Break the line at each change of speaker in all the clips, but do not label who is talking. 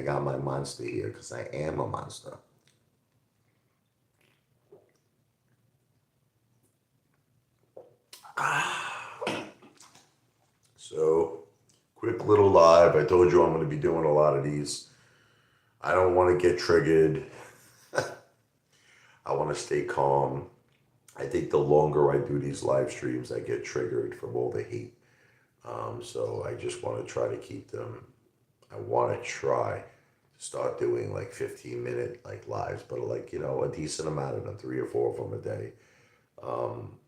got my monster here because I am a monster. So, quick little live. I told you I'm going to be doing a lot of these. I don't want to get triggered. I want to stay calm. I think the longer I do these live streams, I get triggered from all the hate. So I just want to try to keep them. I want to try to start doing like 15-minute like lives, but like a decent amount of them, 3 or 4 of them a day. Um,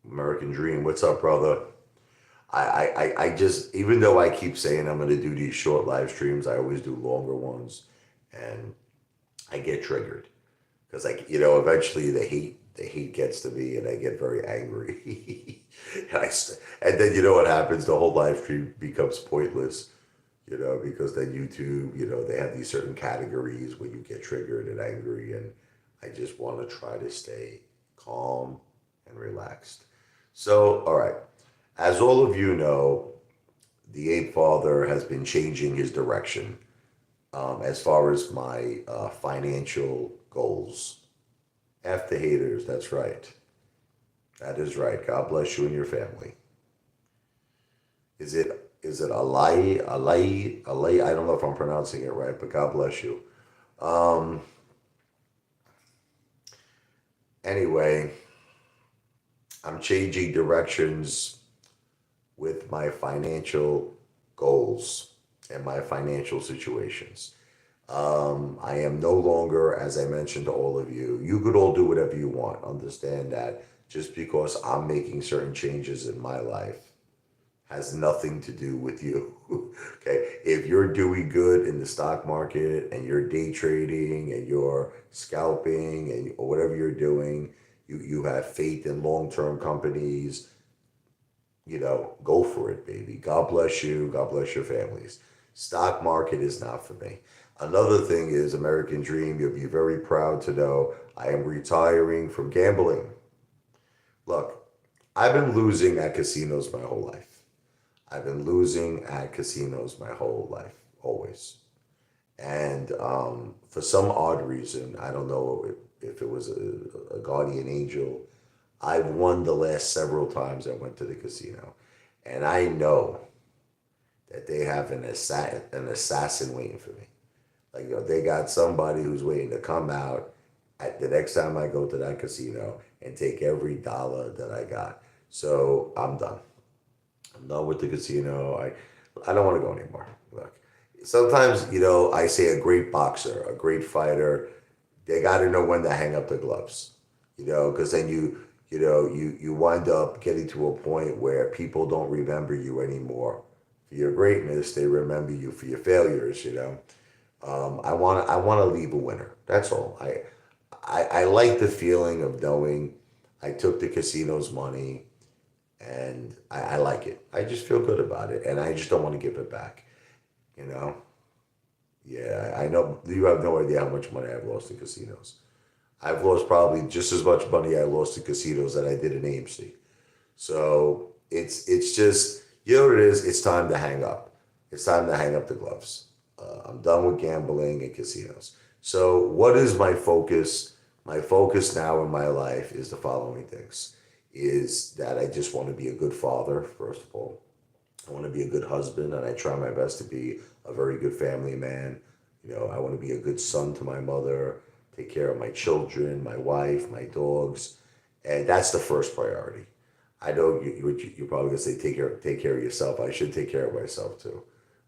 American Dream, what's up, brother? I just, even though I keep saying I'm going to do these short live streams, I always do longer ones, and I get triggered because eventually the hate gets to me, and I get very angry. And then what happens? The whole live stream becomes pointless, because then YouTube, they have these certain categories where you get triggered and angry, and I just want to try to stay calm and relaxed. So, all right. As all of you know, the Apefather has been changing his direction as far as my financial goals. F the haters, that's right. That is right. God bless you and your family. Is it Alai? I don't know if I'm pronouncing it right, but God bless you. Um, anyway, I'm changing directions with my financial goals and my financial situations. I am no longer, as I mentioned to all of you, you could all do whatever you want. Understand that just because I'm making certain changes in my life has nothing to do with you. Okay. If you're doing good in the stock market and you're day trading and you're scalping and or whatever you're doing, you have faith in long-term companies, go for it, baby. God bless you. God bless your families. Stock market is not for me. Another thing is American Dream. You'll be very proud to know I am retiring from gambling. Look, I've been losing at casinos my whole life. I've been losing at casinos my whole life, always. And for some odd reason, I don't know if it was a guardian angel, I've won the last several times I went to the casino. And I know that they have an assassin waiting for me. Like, they got somebody who's waiting to come out at the next time I go to that casino and take every dollar that I got. So I'm done. I'm done with the casino. I don't want to go anymore. Look, sometimes, I say a great boxer, a great fighter, they got to know when to hang up the gloves, because then you wind up getting to a point where people don't remember you anymore for your greatness. They remember you for your failures. I want to leave a winner. That's all. I like the feeling of knowing I took the casino's money, and I like it. I just feel good about it, and I just don't want to give it back. You know? Yeah, I know you have no idea how much money I've lost in casinos. I've lost probably just as much money I lost in casinos that I did in AMC. So it's just, what it is. It's time to hang up. It's time to hang up the gloves. I'm done with gambling and casinos. So what is my focus? My focus now in my life is the following things: is that I just want to be a good father, first of all. I want to be a good husband, and I try my best to be a very good family man. I want to be a good son to my mother, take care of my children, my wife, my dogs, and that's the first priority. I know you're probably gonna say take care of yourself. I should take care of myself too,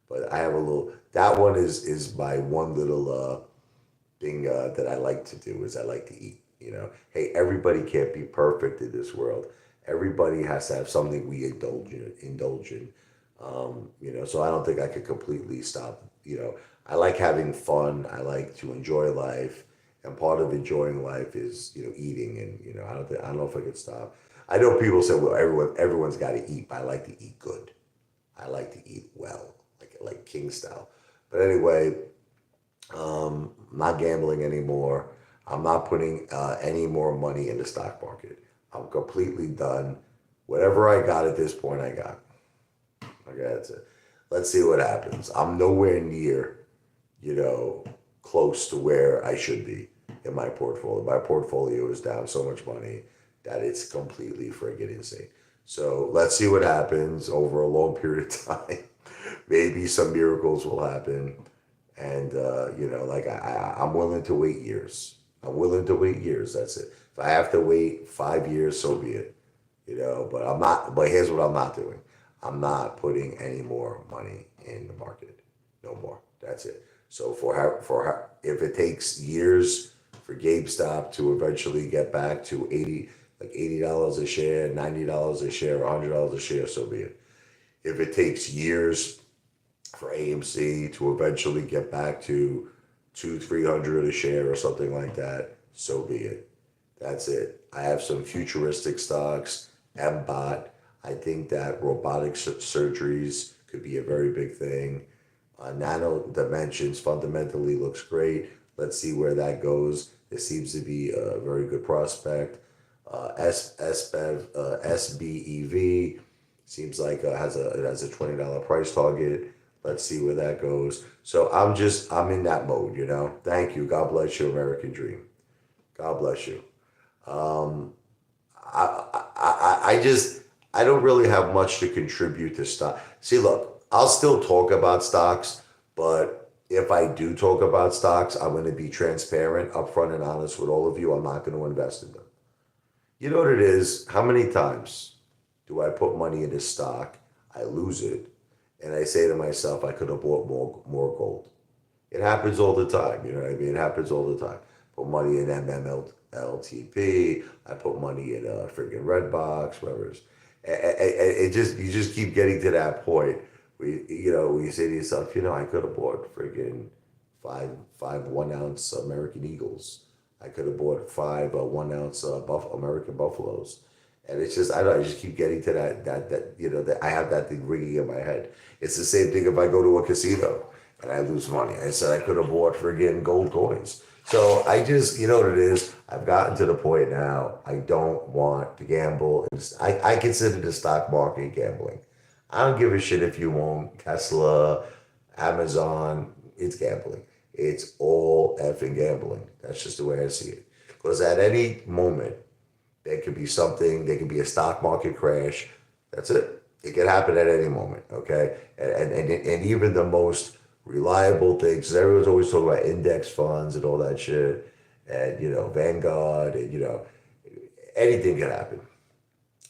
but I have a little. That one is my one little thing that I like to do is I like to eat. Hey, everybody can't be perfect in this world. Everybody has to have something we indulge in. So I don't think I could completely stop. I like having fun. I like to enjoy life, and part of enjoying life is eating. And I don't know if I could stop. I know people say, well, everyone's got to eat, but I like to eat good. I like to eat well, like king style. But anyway, I'm not gambling anymore. I'm not putting any more money in the stock market. I'm completely done. Whatever I got at this point, I got. Okay, that's it. Let's see what happens. I'm nowhere near. close to where I should be in my portfolio. My portfolio is down so much money that it's completely friggin' insane. So let's see what happens over a long period of time. Maybe some miracles will happen. And, like I'm willing to wait years. I'm willing to wait years. That's it. If I have to wait 5 years, so be it. But I'm not, but here's what I'm not doing. I'm not putting any more money in the market. No more. That's it. So if it takes years for GameStop to eventually get back to $80 a share, $90 a share, $100 a share, so be it. If it takes years for AMC to eventually get back to 300 a share or something like that, so be it. That's it. I have some futuristic stocks, MBOT. I think that robotic surgeries could be a very big thing. Nano Dimensions fundamentally looks great. Let's see where that goes. It seems to be a very good prospect. SBEV seems like it has a $20 price target. Let's see where that goes. So I'm in that mode. Thank you. God bless you, American Dream. God bless you. Um, I don't really have much to contribute to stock. See, look, I'll still talk about stocks, but if I do talk about stocks, I'm going to be transparent, upfront, and honest with all of you. I'm not going to invest in them. You know what it is? How many times do I put money in a stock, I lose it, and I say to myself, I could have bought more gold. It happens all the time. You know what I mean? It happens all the time. Put money in MMLTP. I put money in a freaking Redbox, whatever it is. You just keep getting to that point where you say to yourself, I could have bought freaking five 1 ounce American Eagles. I could have bought five 1 ounce American Buffaloes. And it's just, I don't know, I just keep getting to that I have that thing ringing in my head. It's the same thing if I go to a casino and I lose money. I said I could have bought friggin' gold coins. So I just, you know what it is? I've gotten to the point now, I don't want to gamble. I consider the stock market gambling. I don't give a shit if you own Tesla, Amazon, it's gambling. It's all effing gambling. That's just the way I see it. Because at any moment, there could be something, there could be a stock market crash. That's it. It could happen at any moment, okay? And even the most reliable things, 'cause everyone's always talking about index funds and all that shit, and Vanguard, and anything could happen.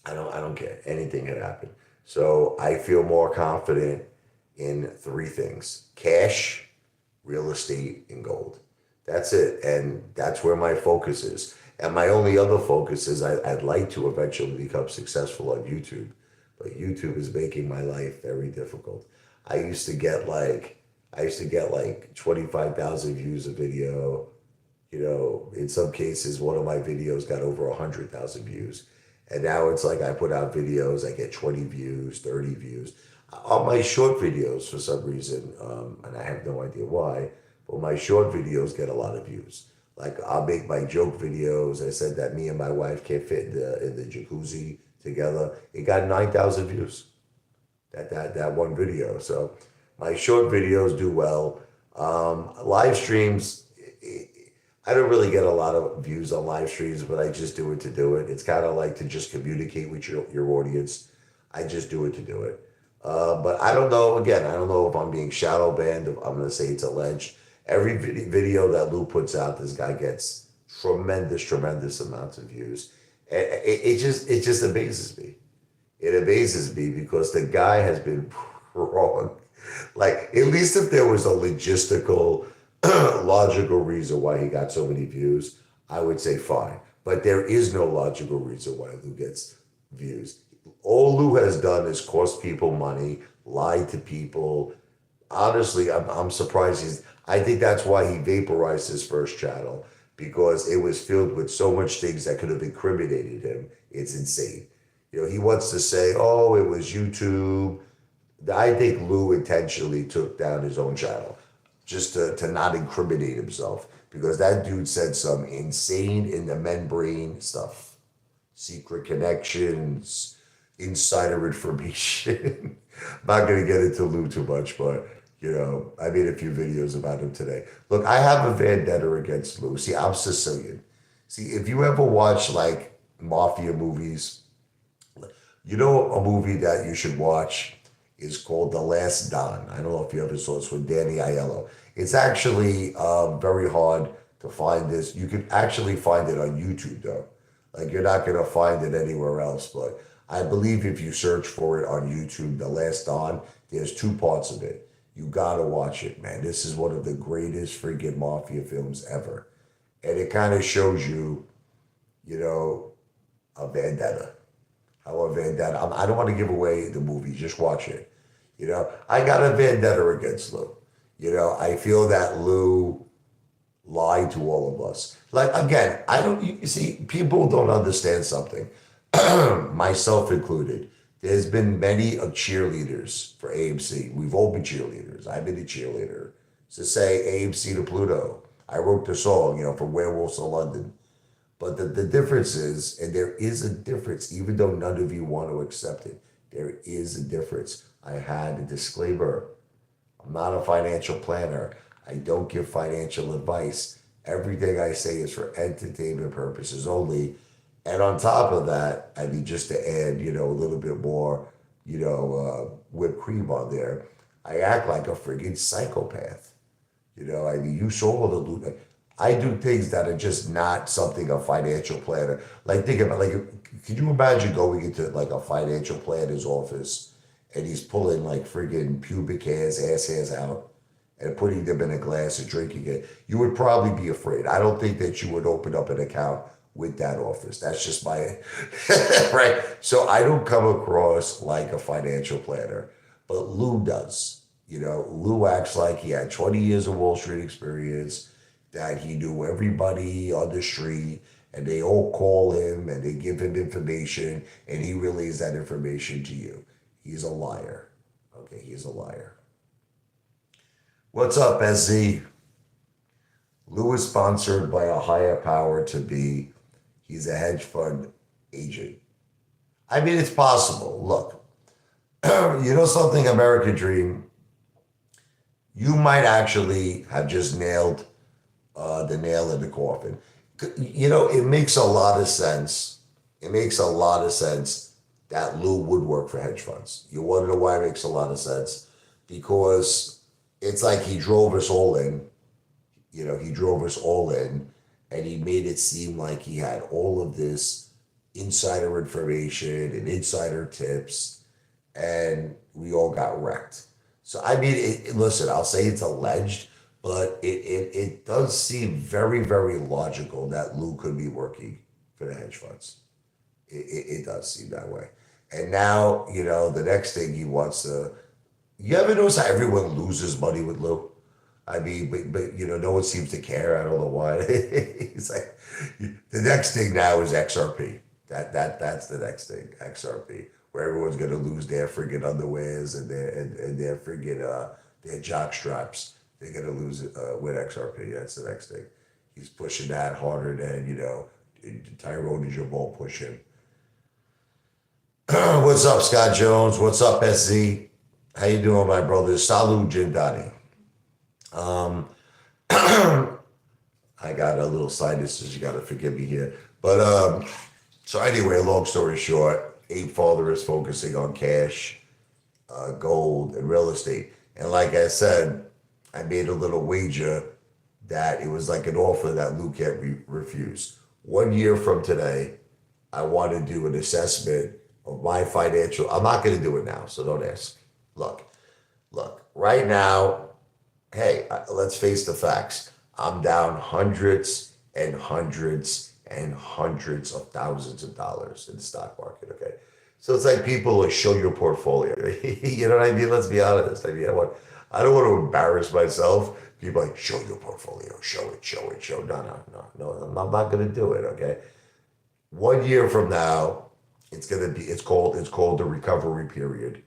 I don't care. Anything could happen. So I feel more confident in three things: cash, real estate, and gold. That's it. And that's where my focus is. And my only other focus is I'd like to eventually become successful on YouTube. But YouTube is making my life very difficult. I used to get like 25,000 views a video. In some cases, one of my videos got over 100,000 views. And now it's like I put out videos, I get 20 views, 30 views. On my short videos, for some reason, and I have no idea why, but my short videos get a lot of views. Like I'll make my joke videos. I said that me and my wife can't fit in the jacuzzi together. It got 9,000 views. That one video. So my short videos do well. Live streams, I don't really get a lot of views on live streams, but I just do it to do it. It's kind of like to just communicate with your audience. I just do it to do it. But I don't know. Again, I don't know if I'm being shadow banned. If I'm going to say it's alleged. Every video that Lou puts out, this guy gets tremendous amounts of views. It just amazes me. It amazes me because the guy has been wrong. Like, at least if there was a logistical, logical reason why he got so many views, I would say fine. But there is no logical reason why Lou gets views. All Lou has done is cost people money, lied to people. Honestly, I'm surprised I think that's why he vaporized his first channel, because it was filled with so much things that could have incriminated him. It's insane. He wants to say, oh, it was YouTube. I think Lou intentionally took down his own channel just to not incriminate himself, because that dude said some insane in the membrane stuff, secret connections, insider information. I'm not going to get into Lou too much, but I made a few videos about him today. Look, I have a vendetta against Lou. See, I'm Sicilian. See, if you ever watch like mafia movies, a movie that you should watch is called The Last Don. I don't know if you ever saw this with Danny Aiello. It's actually very hard to find this. You can actually find it on YouTube though. Like you're not gonna find it anywhere else. But I believe if you search for it on YouTube, The Last Don, there's two parts of it. You gotta watch it, man. This is one of the greatest freaking mafia films ever. And it kind of shows you, you know, a vendetta. How a vendetta. I don't want to give away the movie. Just watch it. I got a vendetta against Lou. I feel that Lou lied to all of us. Like again, I don't. You see, people don't understand something, myself included. There's been many of cheerleaders for AMC. We've all been cheerleaders. I've been a cheerleader. To say AMC to Pluto. I wrote the song, for Werewolves of London. But the difference is, and there is a difference, even though none of you want to accept it, there is a difference. I had a disclaimer. I'm not a financial planner. I don't give financial advice. Everything I say is for entertainment purposes only. And on top of that, I mean, just to add, a little bit more, whipped cream on there, I act like a friggin' psychopath. I mean, you saw the loot. I do things that are just not something a financial planner. Like, think about, like, could you imagine going into, like, a financial planner's office and he's pulling, like, friggin' pubic hairs, ass hairs out and putting them in a glass and drinking it? You would probably be afraid. I don't think that you would open up an account with that office. That's just my, right? So I don't come across like a financial planner, but Lou does. Lou acts like he had 20 years of Wall Street experience, that he knew everybody on the street, and they all call him and they give him information, and he relays that information to you. He's a liar. Okay, he's a liar. What's up, SZ? Lou is sponsored by a higher power to be. He's a hedge fund agent. I mean, it's possible. Look, something, American Dream, you might actually have just nailed the nail in the coffin. It makes a lot of sense. It makes a lot of sense that Lou would work for hedge funds. You want to know why it makes a lot of sense? Because it's like he drove us all in. He drove us all in, and he made it seem like he had all of this insider information and insider tips, and we all got wrecked. So, I mean, listen, I'll say it's alleged, but it does seem very, very logical that Lou could be working for the hedge funds. It does seem that way. And now, the next thing he wants to. You ever notice how everyone loses money with Lou? I mean, but no one seems to care. I don't know why. It's like the next thing now is XRP. That's the next thing, XRP, where everyone's gonna lose their friggin' underwears and their friggin' their jock straps. They're gonna lose it with XRP. That's the next thing. He's pushing that harder than Tyrone is your ball pushing. What's up, Scott Jones? What's up, SZ? How you doing, my brother? Salud, Jindani. I got a little sinuses. You got to forgive me here. But so anyway, long story short, Apefather is focusing on cash, gold, and real estate. And like I said, I made a little wager that it was like an offer that Lou can't refuse. 1 year from today, I want to do an assessment of my financial. I'm not going to do it now, so don't ask. Look, right now, hey, let's face the facts. I'm down hundreds and hundreds and hundreds of thousands of dollars in the stock market, okay? So it's like people will show your portfolio. You know what I mean? Let's be honest. I mean, I don't want to embarrass myself. People are like, show your portfolio, show it. No, I'm not going to do it, okay? 1 year from now, it's called the recovery period,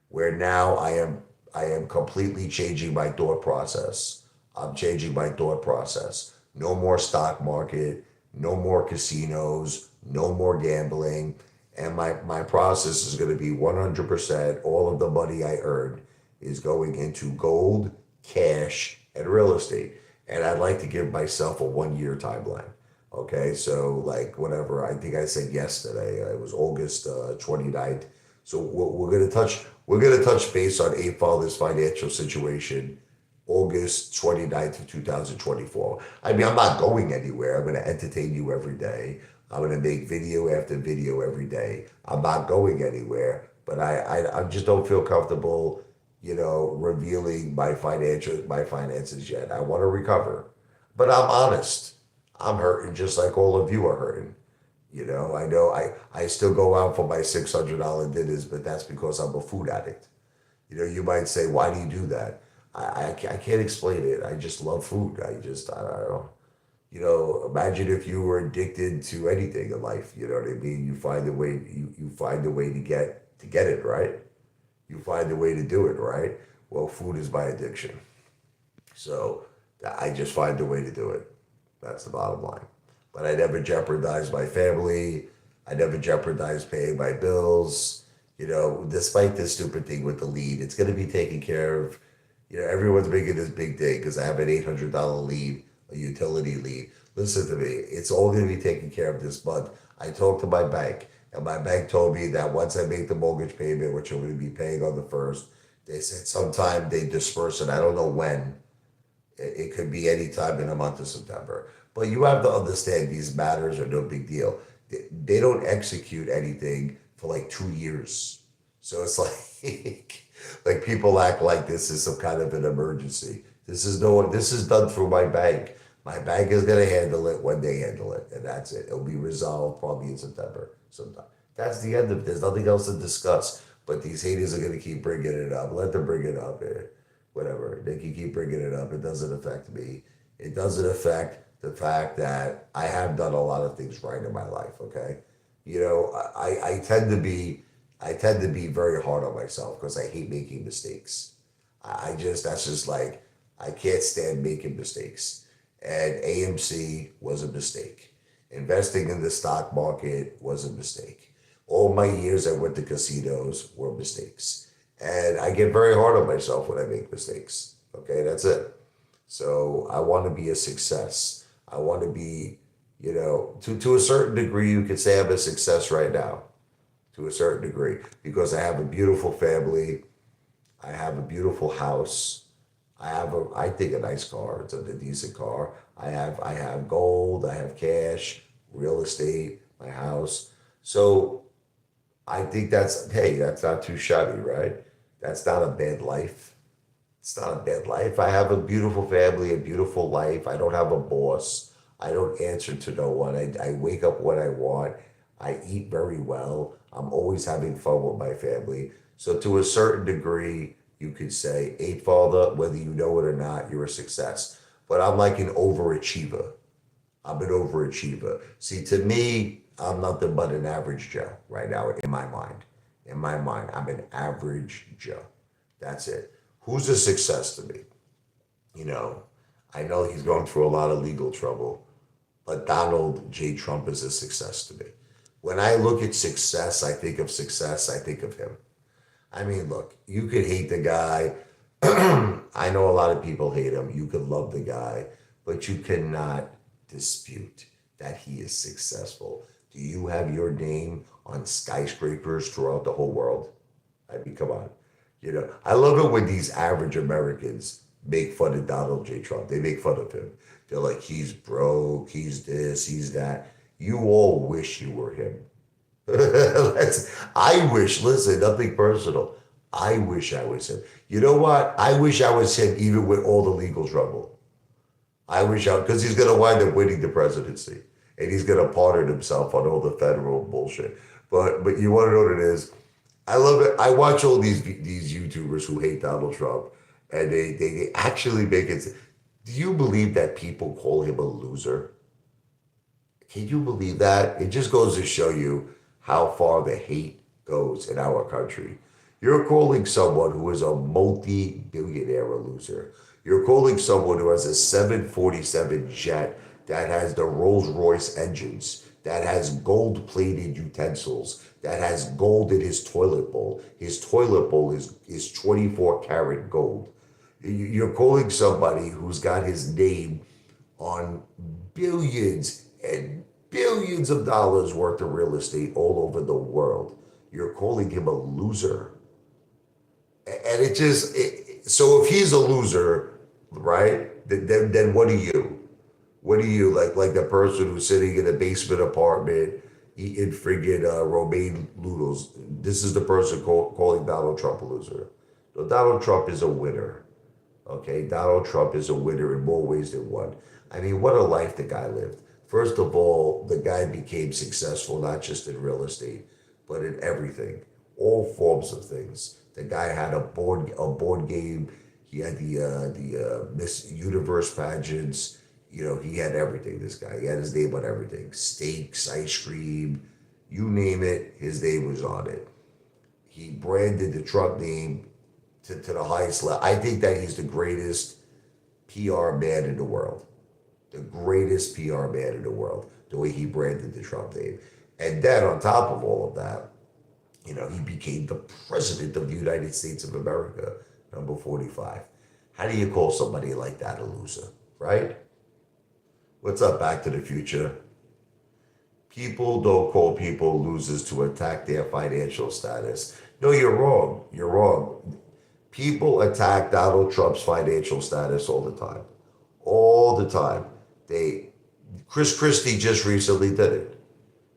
where now I am completely changing my thought process. I'm changing my thought process. No more stock market, no more casinos, no more gambling. And my process is going to be 100% all of the money I earn is going into gold, cash, and real estate. And I'd like to give myself a 1 year timeline. Okay, so like whatever, I think I said yesterday, it was August 29th. So we're gonna touch base on Apefather's financial situation August 29th of 2024. I mean, I'm not going anywhere. I'm going to entertain you every day. I'm going to make video after video every day. I'm not going anywhere, but I just don't feel comfortable, revealing my finances yet. I want to recover, but I'm honest. I'm hurting just like all of you are hurting. I still go out for my $600 dinners, but that's because I'm a food addict. You might say, why do you do that? I can't explain it. I just love food. I don't know. Imagine if you were addicted to anything in life. You know what I mean? You find a way. You find a way to get it right. You find a way to do it right. Well, food is my addiction. So I just find a way to do it. That's the bottom line. But I never jeopardize my family. I never jeopardize paying my bills. Despite this stupid thing with the lead, it's going to be taken care of. Everyone's making this big thing because I have an $800 lead, a utility lead. Listen to me, it's all going to be taken care of this month. I talked to my bank, and my bank told me that once I make the mortgage payment, which I'm going to be paying on the first, they said sometime they disperse it. I don't know when. It could be any time in the month of September. But you have to understand these matters are no big deal. They don't execute anything for like 2 years. So it's like like people act like this is some kind of an emergency. This is done through my bank. My bank is gonna handle it when they handle it, and that's it. It'll be resolved probably in September sometime. That's the end of it. There's nothing else to discuss. But these haters are gonna keep bringing it up. Let them bring it up. Whatever. They can keep bringing it up. It doesn't affect me. It doesn't affect the fact that I have done a lot of things right in my life. Okay, I tend to be very hard on myself because I hate making mistakes. That's just like I can't stand making mistakes. And AMC was a mistake. Investing in the stock market was a mistake. All my years I went to casinos were mistakes. And I get very hard on myself when I make mistakes. Okay, that's it. So I want to be a success. I want to be, to a certain degree, you could say I'm a success right now, to a certain degree, because I have a beautiful family. I have a beautiful house. I think, a nice car. It's a decent car. I have gold. I have cash, real estate, my house. So I think that's not too shabby, right? That's not a bad life. It's not a bad life. I have a beautiful family, a beautiful life. I don't have a boss. I don't answer to no one. I wake up when I want. I eat very well. I'm always having fun with my family. So to a certain degree, you could say, Eight Father, whether you know it or not, you're a success. But I'm like an overachiever. I'm an overachiever. See, to me, I'm nothing but an average Joe right now in my mind. In my mind, I'm an average Joe. That's it. Who's a success to me? You know, I know he's going through a lot of legal trouble, but Donald J. Trump is a success to me. When I look at success, I think of success, I think of him. I mean, look, you could hate the guy. I know a lot of people hate him. You could love the guy, but you cannot dispute that he is successful. Do you have your name on skyscrapers throughout the whole world? I mean, come on. I love it when these average Americans make fun of Donald J. Trump. They make fun of him. They're like, he's broke, he's this, he's that. You all wish you were him. I wish, listen, nothing personal. I wish I was him. You know what? I wish I was him even with all the legal trouble. Because he's going to wind up winning the presidency. And he's going to pardon himself on all the federal bullshit. But you want to know what it is? I love it. I watch all these YouTubers who hate Donald Trump, and they actually make it. Do you believe that people call him a loser? Can you believe that? It just goes to show you how far the hate goes in our country. You're calling someone who is a multi-billionaire a loser. You're calling someone who has a 747 jet that has the Rolls-Royce engines, that has gold-plated utensils, that has gold in his toilet bowl. His toilet bowl is 24 karat gold. You're calling somebody who's got his name on billions and billions of dollars worth of real estate all over the world. You're calling him a loser. And so if he's a loser, right, then what are you? What are you, like the person who's sitting in a basement apartment eating friggin' romaine noodles? This is the person calling Donald Trump a loser. No, Donald Trump is a winner. Okay, Donald Trump is a winner in more ways than one. I mean, what a life the guy lived. First of all, the guy became successful not just in real estate, but in everything, all forms of things. The guy had a board game. He had the Miss Universe pageants. You know, he had everything. This guy, he had his name on everything: steaks, ice cream, you name it. His name was on it. He branded the Trump name to the highest level. I think that he's the greatest PR man in the world. The greatest PR man in the world, the way he branded the Trump name. And then on top of all of that, you know, he became the president of the United States of America, number 45. How do you call somebody like that a loser, right? What's up, Back to the Future? People don't call people losers to attack their financial status. No, you're wrong. You're wrong. People attack Donald Trump's financial status all the time. All the time. Chris Christie just recently did it.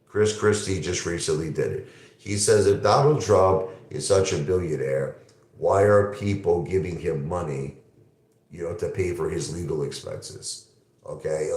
Chris Christie just recently did it. He says if Donald Trump is such a billionaire, why are people giving him money, to pay for his legal expenses? Okay,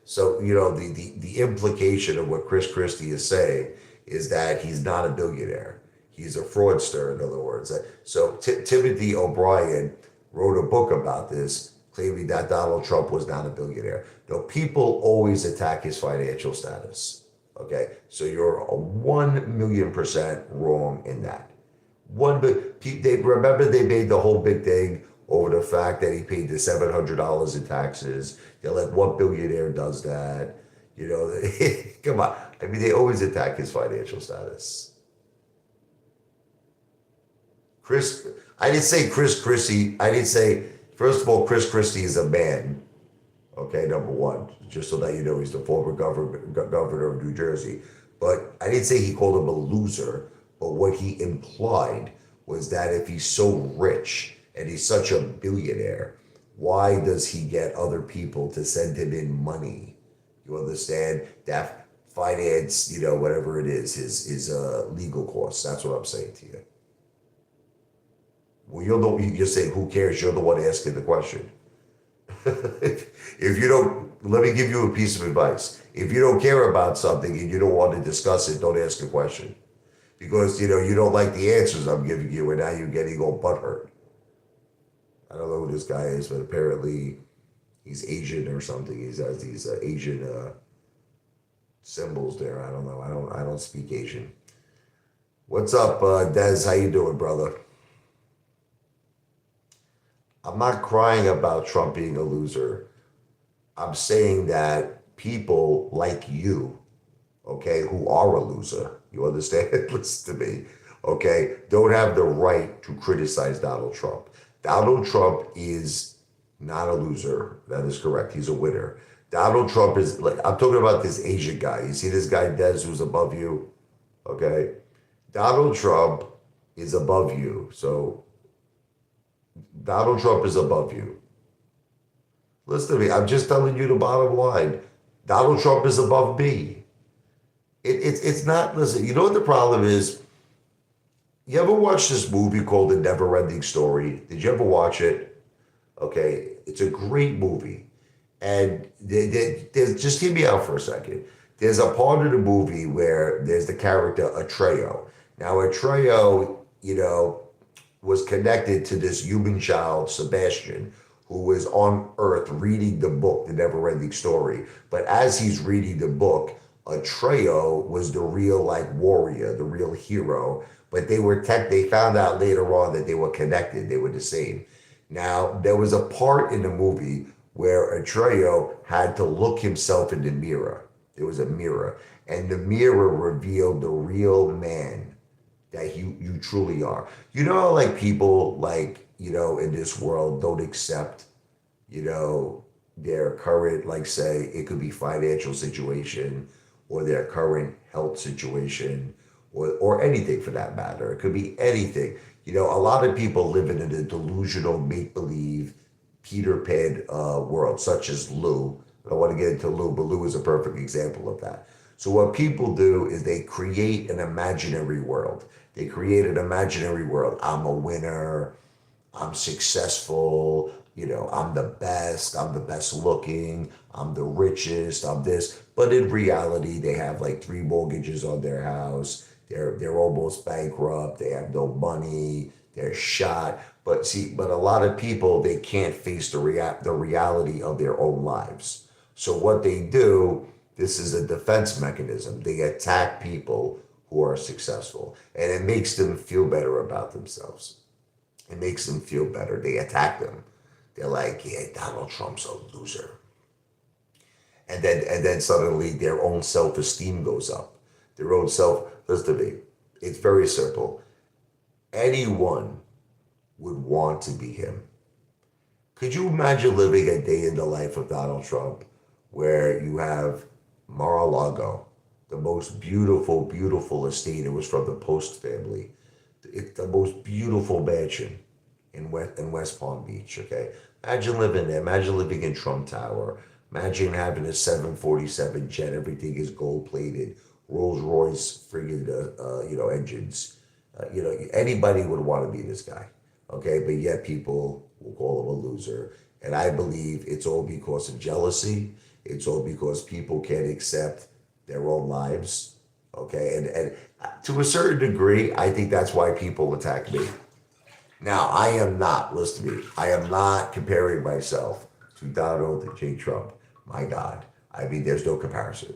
the implication of what Chris Christie is saying is that he's not a billionaire. He's a fraudster, in other words. So Timothy O'Brien wrote a book about this, claiming that Donald Trump was not a billionaire. No, people always attack his financial status. Okay, so you're 1,000,000% wrong in that. Remember they made the whole big thing over the fact that he paid the $700 in taxes. They're like, what billionaire does that? Come on. I mean, they always attack his financial status. I didn't say Chris Christie. I didn't say, first of all, Chris Christie is a man. Okay, number one, just so that you know, he's the former governor of New Jersey. But I didn't say he called him a loser, but what he implied was that if he's so rich and he's such a billionaire, why does he get other people to send him in money? You understand? That finance, whatever it is, his legal costs. That's what I'm saying to you. Well, you're saying, who cares? You're the one asking the question. If you don't, let me give you a piece of advice. If you don't care about something and you don't want to discuss it, don't ask a question. Because, you don't like the answers I'm giving you, and now you're getting all butthurt. I don't know who this guy is, but apparently he's Asian or something. He has these Asian symbols there. I don't know. I don't speak Asian. What's up, Des? How you doing, brother? I'm not crying about Trump being a loser. I'm saying that people like you, okay, who are a loser, you understand? Listen to me, okay, don't have the right to criticize Donald Trump. Donald Trump is not a loser. That is correct. He's a winner. Donald Trump is, like, I'm talking about this Asian guy. You see this guy, Des, who's above you? Okay? Donald Trump is above you. So Donald Trump is above you. Listen to me. I'm just telling you the bottom line. Donald Trump is above me. It's not, listen, you know what the problem is? You ever watch this movie called The Never-Ending Story? Did you ever watch it? Okay, it's a great movie. And just hear me out for a second. There's a part of the movie where there's the character Atreo. Now, Atreo, was connected to this human child, Sebastian, who was on Earth reading the book, The Never-Ending Story. But as he's reading the book, Atreo was the real, warrior, the real hero. But they found out later on that they were connected. They were the same. Now, there was a part in the movie where Atreo had to look himself in the mirror. There was a mirror, and the mirror revealed the real man that you truly are. You know, like people like, in this world don't accept, you know, their current, like say, it could be financial situation or their current health situation or anything for that matter. It could be anything. A lot of people live in a delusional make believe Peter Pan world, such as Lou. I don't want to get into Lou, but Lou is a perfect example of that. So what people do is they create an imaginary world. They create an imaginary world. I'm a winner. I'm successful, I'm the best looking, I'm the richest, I'm this. But in reality, they have like three mortgages on their house. They're almost bankrupt. They have no money. They're shot. But a lot of people they can't face the reality of their own lives. So what they do, this is a defense mechanism. They attack people who are successful, and it makes them feel better about themselves. It makes them feel better. They attack them. They're like, yeah, Donald Trump's a loser. And then suddenly their own self-esteem goes up. Their own self, listen to me, it's very simple. Anyone would want to be him. Could you imagine living a day in the life of Donald Trump where you have Mar-a-Lago, the most beautiful, beautiful estate. It was from the Post family. It's the most beautiful mansion in West Palm Beach. Okay, imagine living there. Imagine living in Trump Tower. Imagine having a 747 jet. Everything is gold plated. Rolls Royce friggin' engines. Anybody would want to be this guy. Okay, but yet people will call him a loser. And I believe it's all because of jealousy. It's all because people can't accept their own lives. Okay, and to a certain degree, I think that's why people attack me. Now, I am not, listen to me, I am not comparing myself to Donald J. Trump. My God. I mean, there's no comparison.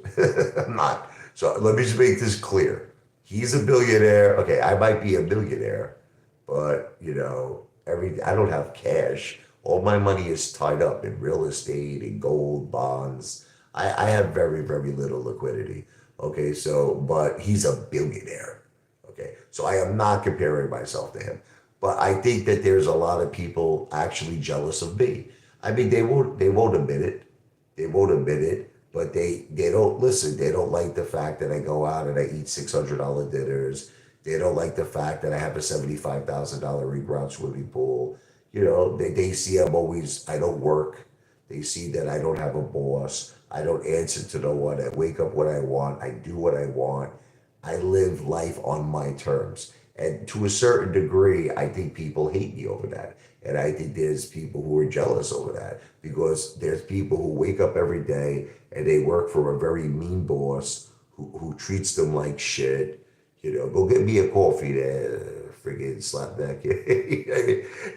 I'm not. So let me just make this clear. He's a billionaire. Okay, I might be a millionaire, but I don't have cash. All my money is tied up in real estate, in gold, bonds. I have very, very little liquidity. Okay, so, but he's a billionaire. Okay, so I am not comparing myself to him. But I think that there's a lot of people actually jealous of me. I mean, they won't admit it. They won't admit it, but they don't listen. They don't like the fact that I go out and I eat $600 dinners. They don't like the fact that I have a $75,000 reground swimming pool. They see I don't work. They see that I don't have a boss. I don't answer to no one. I wake up when I want. I do what I want. I live life on my terms. And to a certain degree, I think people hate me over that. And I think there's people who are jealous over that because there's people who wake up every day and they work for a very mean boss who treats them like shit. Go get me a coffee there, friggin' slapback.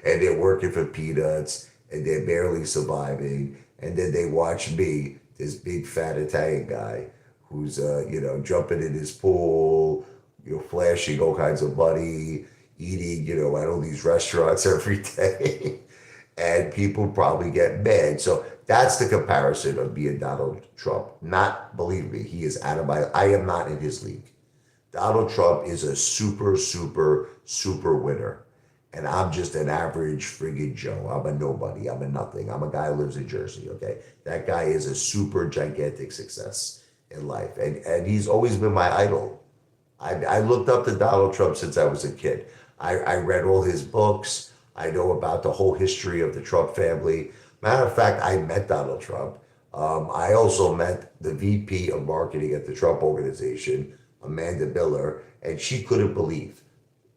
And they're working for peanuts and they're barely surviving. And then they watch me, this big fat Italian guy who's, jumping in his pool, flashing all kinds of money, eating, at all these restaurants every day. And people probably get mad. So that's the comparison of being Donald Trump. Not, believe me, he is out of I am not in his league. Donald Trump is a super, super, super winner. And I'm just an average friggin' Joe. I'm a nobody. I'm a nothing. I'm a guy who lives in Jersey, okay? That guy is a super gigantic success in life. And he's always been my idol. I looked up to Donald Trump since I was a kid. I read all his books. I know about the whole history of the Trump family. Matter of fact, I met Donald Trump. I also met the VP of marketing at the Trump organization, Amanda Miller, and she couldn't believe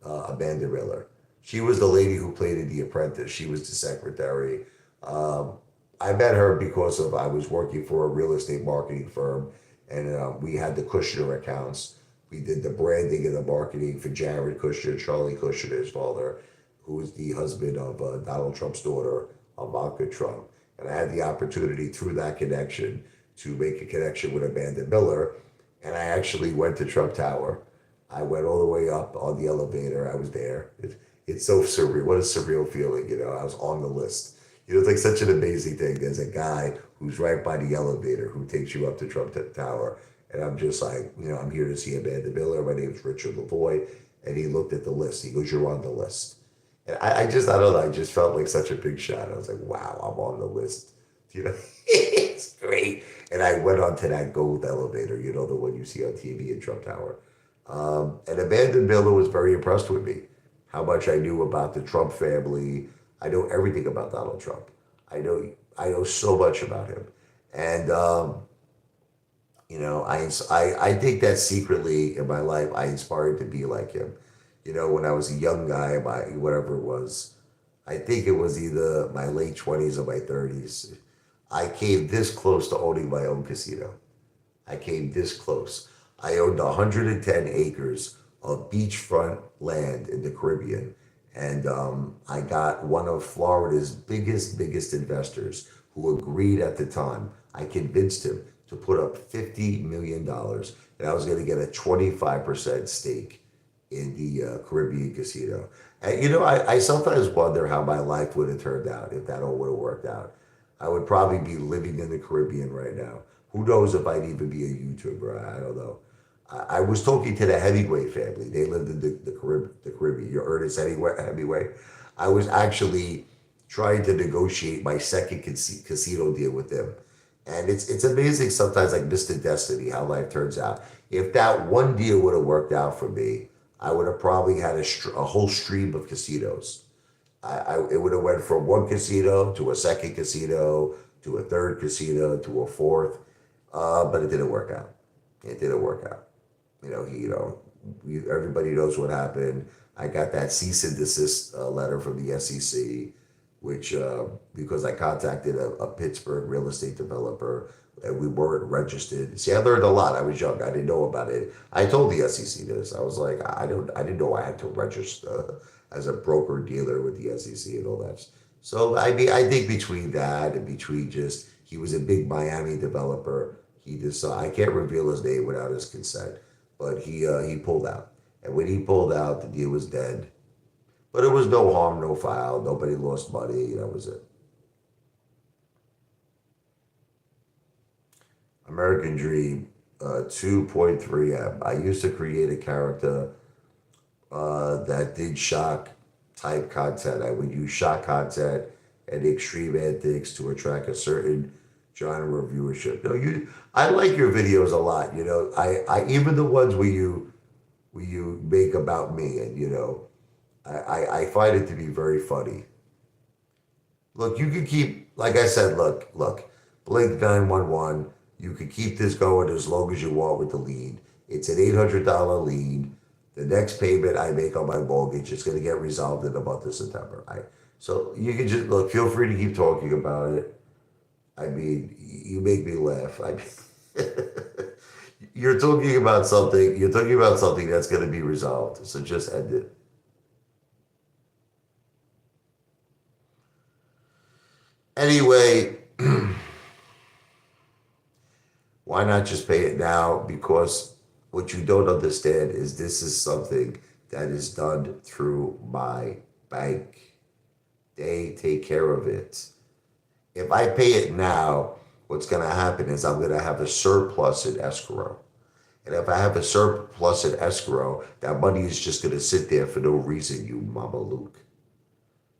Amanda Miller. She was the lady who played in The Apprentice. She was the secretary. I met her because I was working for a real estate marketing firm, and we had the Kushner accounts. We did the branding and the marketing for Jared Kushner, Charlie Kushner, his father, who was the husband of Donald Trump's daughter, Ivanka Trump. And I had the opportunity through that connection to make a connection with Amanda Miller. And I actually went to Trump Tower. I went all the way up on the elevator. I was there. It's so surreal. What a surreal feeling, I was on the list. It's like such an amazing thing. There's a guy who's right by the elevator who takes you up to Trump Tower. And I'm just like, I'm here to see Amanda Miller. My name's Richard Lavoy. And he looked at the list. He goes, "You're on the list." And I don't know, I just felt like such a big shot. I was like, wow, I'm on the list. It's great. And I went onto that gold elevator, the one you see on TV in Trump Tower. And Amanda Miller was very impressed with me, how much I knew about the Trump family. I know everything about Donald Trump. I know so much about him. And I think that secretly in my life, I inspired to be like him. When I was a young guy, whatever it was, I think it was either my late 20s or my 30s, I came this close to owning my own casino. I came this close. I owned 110 acres of beachfront land in the Caribbean. And I got one of Florida's biggest investors who agreed at the time. I convinced him to put up $50 million dollars, and I was going to get a 25% stake in the Caribbean casino. And I sometimes wonder how my life would have turned out if that all would have worked out. I would probably be living in the Caribbean right now. Who knows if I'd even be a YouTuber? I don't know. I was talking to the Hemingway family. They lived in the Caribbean. You heard Ernest Hemingway. I was actually trying to negotiate my second casino deal with them. And it's amazing sometimes, like Mr. Destiny, how life turns out. If that one deal would have worked out for me, I would have probably had a whole stream of casinos. It would have went from one casino to a second casino to a third casino to a fourth, but it didn't work out. It didn't work out. Everybody knows what happened. I got that cease and desist letter from the SEC, which because I contacted a Pittsburgh real estate developer and we weren't registered. See, I learned a lot. I was young. I didn't know about it. I told the SEC this. I was like, I didn't know I had to register as a broker dealer with the SEC and all that. So I mean, I think between that and between just he was a big Miami developer. He decided I can't reveal his name without his consent, but he pulled out. And when he pulled out, the deal was dead. But it was no harm, no foul. Nobody lost money. That was it. American Dream, 2.3M. I used to create a character that did shock type content. I would use shock content and extreme antics to attract a certain genre of viewership. No, I like your videos a lot. I even the ones where you make about me, and I find it to be very funny. Look, you can keep, like I said, look, Blink 911, you can keep this going as long as you want with the lead. It's an $800 lead. The next payment I make on my mortgage is going to get resolved in the month of September. So you can just, look, feel free to keep talking about it. I mean, you make me laugh. You're talking about something that's going to be resolved. So just end it. Anyway, why not just pay it now? Because what you don't understand is this is something that is done through my bank. They take care of it. If I pay it now, what's going to happen is I'm going to have a surplus in escrow. And if I have a surplus in escrow, that money is just going to sit there for no reason, you Mama Luke.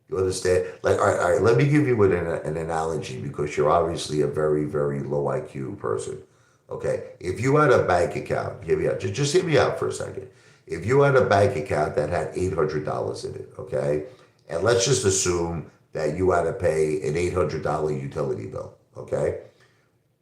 You understand? Like, all right, let me give you an analogy because you're obviously a very, very low IQ person. Okay, if you had a bank account, hear me out. Just hear me out for a second. If you had a bank account that had $800 in it, okay, and let's just assume that you had to pay an $800 utility bill, okay,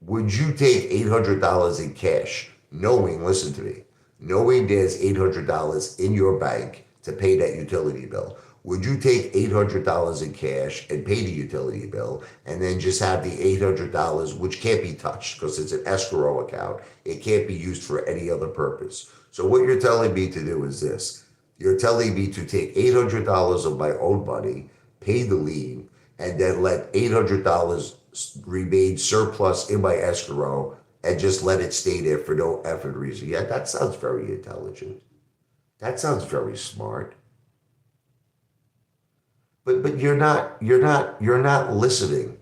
would you take $800 in cash, knowing, listen to me, knowing there's $800 in your bank to pay that utility bill? Would you take $800 in cash and pay the utility bill and then just have the $800, which can't be touched because it's an escrow account? It can't be used for any other purpose. So what you're telling me to do is this. You're telling me to take $800 of my own money, pay the lien, and then let $800 remain surplus in my escrow and just let it stay there for no effort reason. Yeah, that sounds very intelligent. That sounds very smart. but you're not listening.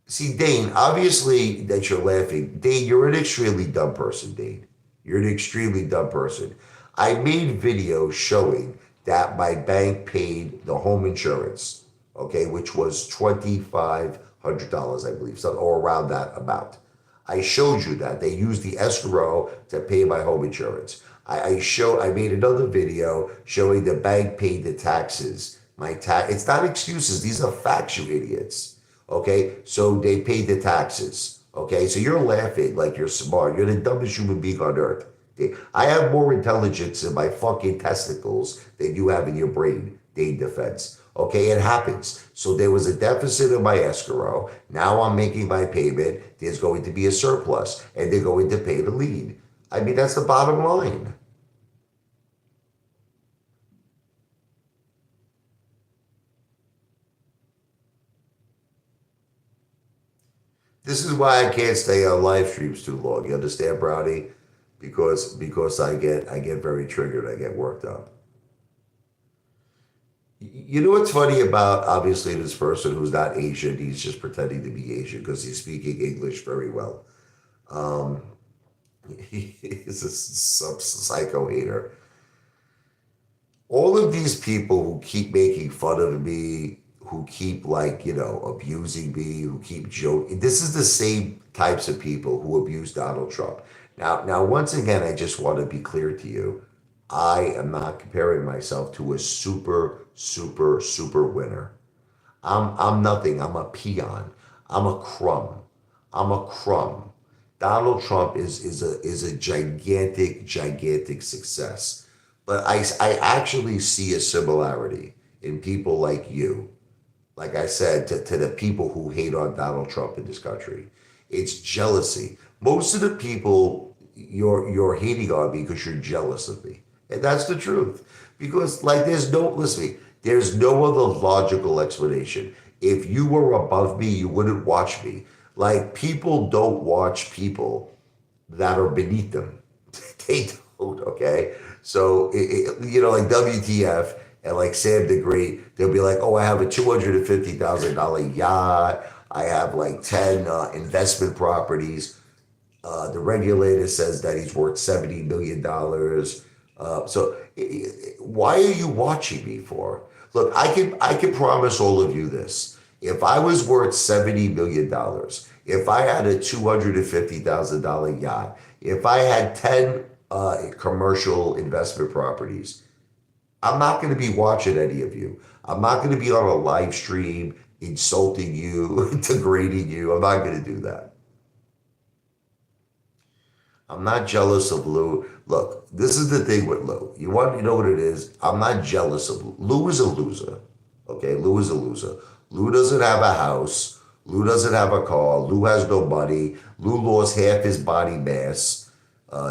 See, Dane, obviously that you're laughing. Dane, you're an extremely dumb person, Dane. You're an extremely dumb person. I made videos showing that my bank paid the home insurance, okay, which was $2,500, I believe, so, or around that amount. I showed you that they used the escrow to pay my home insurance. I made another video showing the bank paid the taxes. It's not excuses. These are facts, you idiots. Okay, so they paid the taxes. Okay, so you're laughing like you're smart. You're the dumbest human being on earth. I have more intelligence in my fucking testicles than you have in your brain, Dane Defense. Okay, it happens. So there was a deficit in my escrow. Now I'm making my payment. There's going to be a surplus, and they're going to pay the lien. I mean, that's the bottom line. This is why I can't stay on live streams too long. You understand, Brownie? Because I get very triggered. I get worked up. You know what's funny about obviously this person who's not Asian? He's just pretending to be Asian because he's speaking English very well. Um, he's a some psycho hater. All of these people who keep making fun of me, who keep like, abusing me, who keep joking, this is the same types of people who abuse Donald Trump. Now, once again, I just want to be clear to you. I am not comparing myself to a super, super, super winner. I'm nothing. I'm a peon. I'm a crumb. I'm a crumb. Donald Trump is a gigantic, gigantic success. But I actually see a similarity in people like you, like I said, to the people who hate on Donald Trump in this country. It's jealousy. Most of the people you're hating on me because you're jealous of me. And that's the truth. Because like listen to me, there's no other logical explanation. If you were above me, you wouldn't watch me. Like people don't watch people that are beneath them. They don't, okay? So, like WTF and like Sam the Great, they'll be like, oh, I have a $250,000 yacht. I have like 10 investment properties. The regulator says that he's worth $70 million. Why are you watching me for? Look, I can promise all of you this. If I was worth $70 million, if I had a $250,000 yacht, if I had 10 commercial investment properties, I'm not going to be watching any of you. I'm not going to be on a live stream insulting you, degrading you. I'm not going to do that. I'm not jealous of Lou. Look, this is the thing with Lou. You know what it is? I'm not jealous of Lou. Lou is a loser. Okay, Lou is a loser. Lou doesn't have a house. Lou doesn't have a car. Lou has no money. Lou lost half his body mass.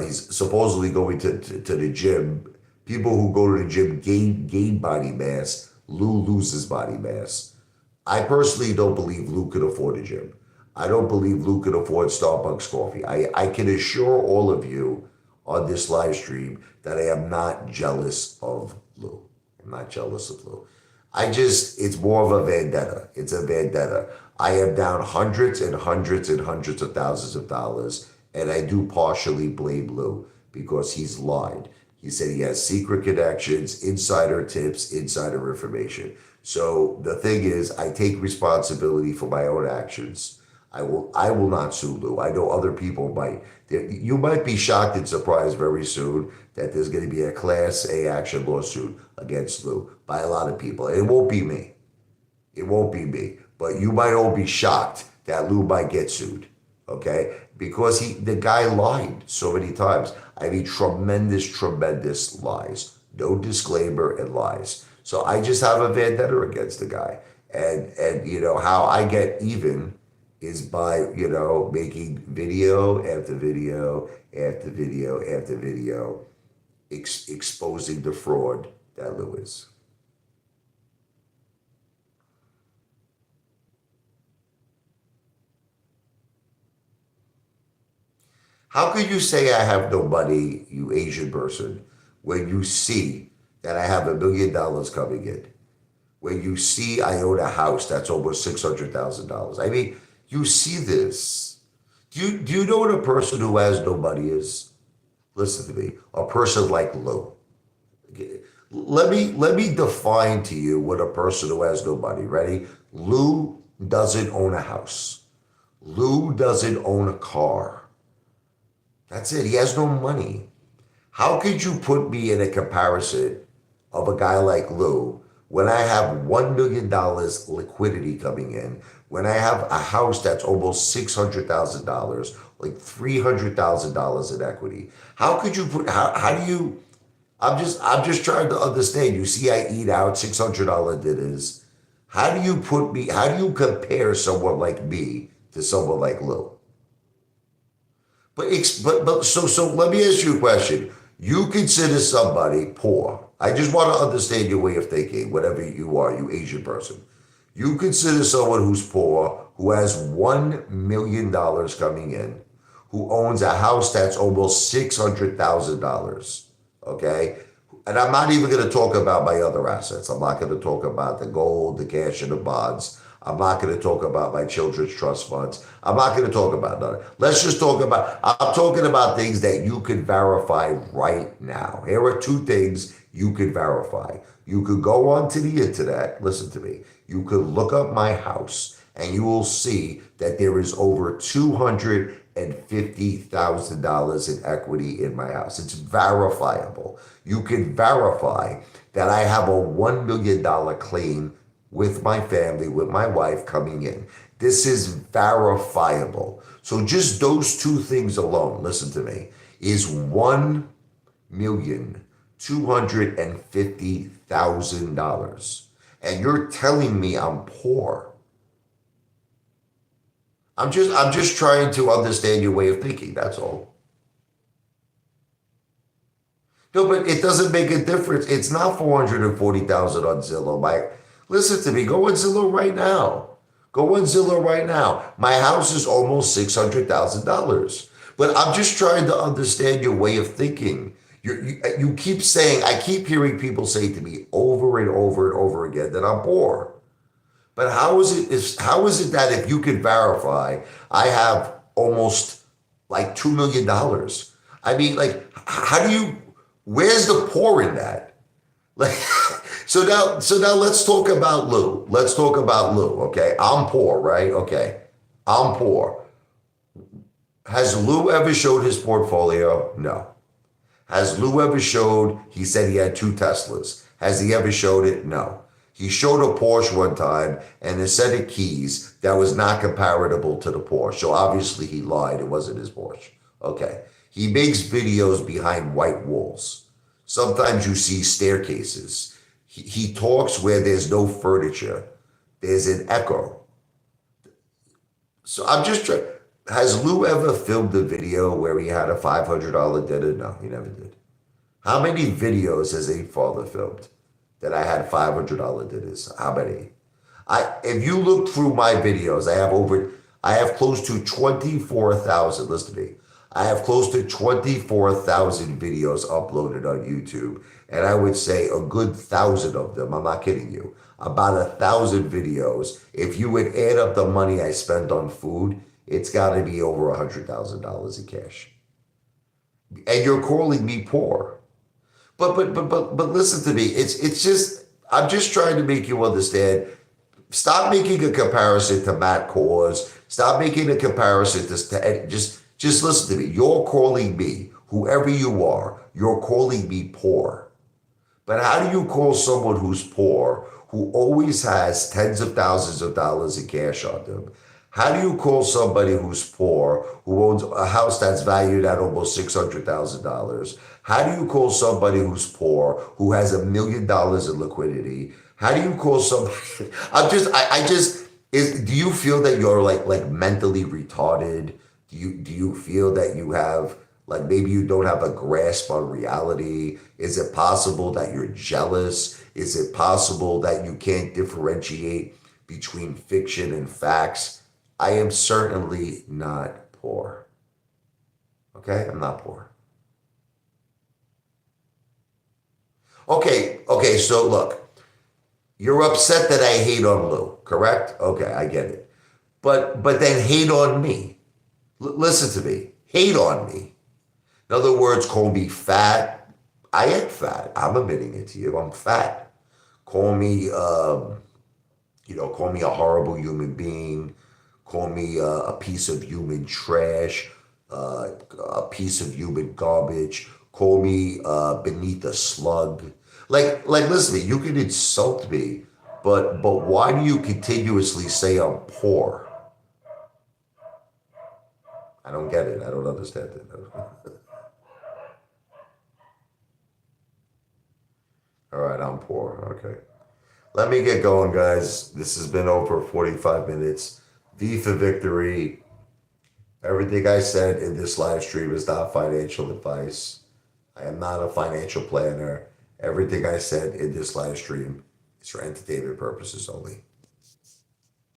He's supposedly going to the gym. People who go to the gym gain body mass. Lou loses body mass. I personally don't believe Lou could afford a gym. I don't believe Lou could afford Starbucks coffee. I can assure all of you on this live stream that I am not jealous of Lou. I'm not jealous of Lou. It's more of a vendetta. It's a vendetta. I am down hundreds and hundreds and hundreds of thousands of dollars, and I do partially blame Lou because he's lied. He said he has secret connections, insider tips, insider information. So the thing is, I take responsibility for my own actions. I will not sue Lou. I know other people might. You might be shocked and surprised very soon that there's going to be a Class A action lawsuit against Lou by a lot of people. And it won't be me. It won't be me. But you might all be shocked that Lou might get sued. Okay? Because the guy lied so many times. I mean, tremendous, tremendous lies. No disclaimer and lies. So I just have a vendetta against the guy. And how I get even is by, making video after video after video after video exposing the fraud that Lou is. How could you say I have no money, you Asian person, when you see that I have $1 million coming in? where you see I own a house that's almost $600,000. I mean, you see this. Do you know what a person who has no money is? Listen to me. A person like Lou. Let me define to you what a person who has no money. Ready? Lou doesn't own a house. Lou doesn't own a car. That's it. He has no money. How could you put me in a comparison of a guy like Lou when I have $1 million liquidity coming in, when I have a house that's almost $600,000, like $300,000 in equity? How could you put, how do you, I'm just trying to understand. You see, I eat out $600 dinners. How do you compare someone like me to someone like Lou? So let me ask you a question. You consider somebody poor. I just want to understand your way of thinking, whatever you are, you Asian person. You consider someone who's poor, who has $1 million coming in, who owns a house that's almost $600,000. Okay? And I'm not even going to talk about my other assets. I'm not going to talk about the gold, the cash, and the bonds. I'm not going to talk about my children's trust funds. I'm not going to talk about none. Let's just talk about, I'm talking about things that you can verify right now. Here are two things you can verify. You could go onto the internet, listen to me, you could look up my house and you will see that there is over $250,000 in equity in my house. It's verifiable. You can verify that I have a $1 million claim with my family, with my wife coming in. This is verifiable. So just those two things alone, listen to me, is $1,250,000. And you're telling me I'm poor. I'm just trying to understand your way of thinking, that's all. No, but it doesn't make a difference. It's not 440,000 on Zillow, Mike. Listen to me. Go on Zillow right now. Go on Zillow right now. My house is almost $600,000. But I'm just trying to understand your way of thinking. You keep saying, I keep hearing people say to me over and over and over again that I'm poor. But how is it that if you can verify I have almost like $2 million? I mean, like, how do you, where's the poor in that? Like, so now let's talk about Lou. Let's talk about Lou, okay? I'm poor, right? Okay. I'm poor. Has Lou ever showed his portfolio? No. Has Lou ever showed, he said he had two Teslas. Has he ever showed it? No. He showed a Porsche one time and a set of keys that was not comparable to the Porsche. So obviously he lied. It wasn't his Porsche. Okay. He makes videos behind white walls. Sometimes you see staircases. He talks where there's no furniture. There's an echo. So I'm just trying. Has Lou ever filmed a video where he had a $500 dinner? No, he never did. How many videos has Apefather filmed that I had $500 dinners? How many? If you look through my videos, I have close to 24,000, listen to me. I have close to 24,000 videos uploaded on YouTube. And I would say a good 1,000 of them, I'm not kidding you, about 1,000 videos. If you would add up the money I spent on food, it's got to be over $100,000 in cash. And you're calling me poor. But listen to me. It's just, I'm just trying to make you understand. Stop making a comparison to Matt Kors. Stop making a comparison to just listen to me. You're calling me, whoever you are, you're calling me poor. But how do you call someone who's poor, who always has tens of thousands of dollars in cash on them? How do you call somebody who's poor, who owns a house that's valued at almost $600,000? How do you call somebody who's poor, who has $1 million in liquidity? How do you call somebody? Do you feel that you're like mentally retarded? Do you feel that you have, like, maybe you don't have a grasp on reality? Is it possible that you're jealous? Is it possible that you can't differentiate between fiction and facts? I am certainly not poor. Okay? I'm not poor. Okay, so look. You're upset that I hate on Lou, correct? Okay, I get it. But then hate on me. Listen to me. Hate on me. In other words, call me fat. I am fat. I'm admitting it to you. I'm fat. Call me, call me a horrible human being. Call me a piece of human trash, a piece of human garbage. Call me beneath a slug. Listen to me. You can insult me, but why do you continuously say I'm poor? I don't get it. I don't understand it. All right, I'm poor. Okay. Let me get going, guys. This has been over 45 minutes. V for victory. Everything I said in this live stream is not financial advice. I am not a financial planner. Everything I said in this live stream is for entertainment purposes only.